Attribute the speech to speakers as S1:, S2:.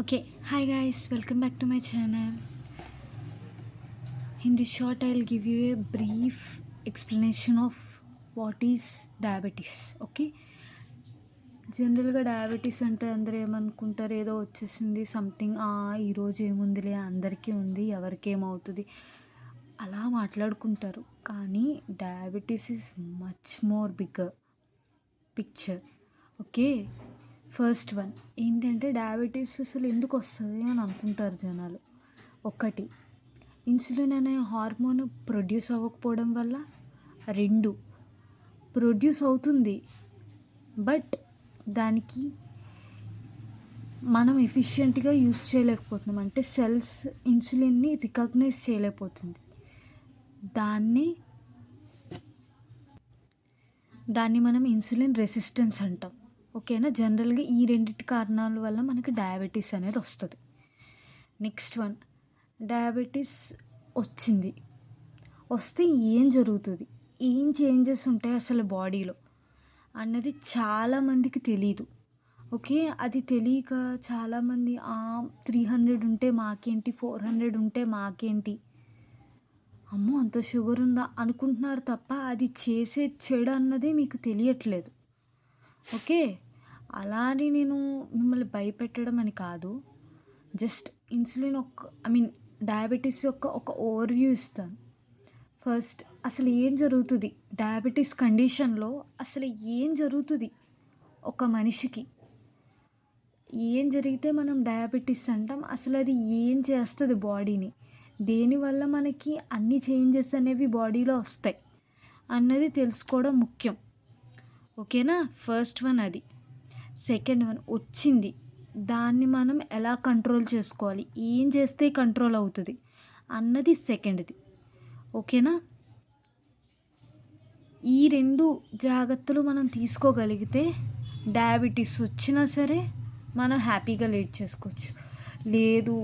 S1: Okay, hi guys, welcome back to my channel. In this short, I'll give you a brief explanation of what is diabetes. Okay, జనరల్గా diabetes అంటే అందరూ ఏమనుకుంటారు, ఏదో వచ్చేసింది something, ఈరోజు ఏముందిలే అందరికీ ఉంది ఎవరికి ఏమవుతుంది అలా మాట్లాడుకుంటారు. కానీ diabetes is much more bigger picture. Okay, first one ఏంటంటే డయాబెటీస్ అసలు ఎందుకు వస్తుంది అని అనుకుంటారు జనాలు. ఒకటి, ఇన్సులిన్ అనే హార్మోన్ ప్రొడ్యూస్ అవ్వకపోవడం వల్ల. రెండు, ప్రొడ్యూస్ అవుతుంది బట్ దానికి మనం ఎఫిషియెంట్గా యూస్ చేయలేకపోతున్నాం, అంటే సెల్స్ ఇన్సులిన్ని రికగ్నైజ్ చేయలేకపోతుంది. దాన్ని దాన్ని మనం ఇన్సులిన్ రెసిస్టెన్స్ అంటాం. ఓకేనా, జనరల్గా ఈ రెండింటి కారణాల వల్ల మనకి డయాబెటీస్ అనేది వస్తుంది. నెక్స్ట్ వన్, డయాబెటీస్ వచ్చింది, వస్తే ఏం జరుగుతుంది, ఏం చేంజెస్ ఉంటాయి అసలు బాడీలో అన్నది చాలామందికి తెలీదు. ఓకే, అది తెలియక చాలామంది 300 ఉంటే మాకేంటి, 400 ఉంటే మాకేంటి, అమ్మో అంత షుగర్ ఉందా అనుకుంటున్నారు తప్ప అది చేసే చెడు అన్నదే మీకు తెలియట్లేదు. ఓకే, అలా అని నేను మిమ్మల్ని భయపెట్టడం అని కాదు, జస్ట్ ఇన్సులిన్ డయాబెటీస్ యొక్క ఒక ఓవర్వ్యూ ఇస్తాను. ఫస్ట్, అసలు ఏం జరుగుతుంది డయాబెటీస్ కండిషన్లో, అసలు ఏం జరుగుతుంది ఒక మనిషికి, ఏం జరిగితే మనం డయాబెటీస్ అంటాం, అసలు అది ఏం చేస్తుంది బాడీని, దేనివల్ల మనకి అన్ని చేంజెస్ అనేవి బాడీలో వస్తాయి అన్నది తెలుసుకోవడం ముఖ్యం. ఓకేనా, ఫస్ట్ వన్ అది. సెకండ్ వన్, వచ్చింది దాన్ని మనం ఎలా కంట్రోల్ చేసుకోవాలి, ఏం చేస్తే కంట్రోల్ అవుతుంది అన్నది సెకండ్ది. ఓకేనా, ఈ రెండు జాగ్రత్తలు మనం తీసుకోగలిగితే డయాబెటీస్ వచ్చినా సరే మనం హ్యాపీగా లీడ్ చేసుకోవచ్చు. లేదు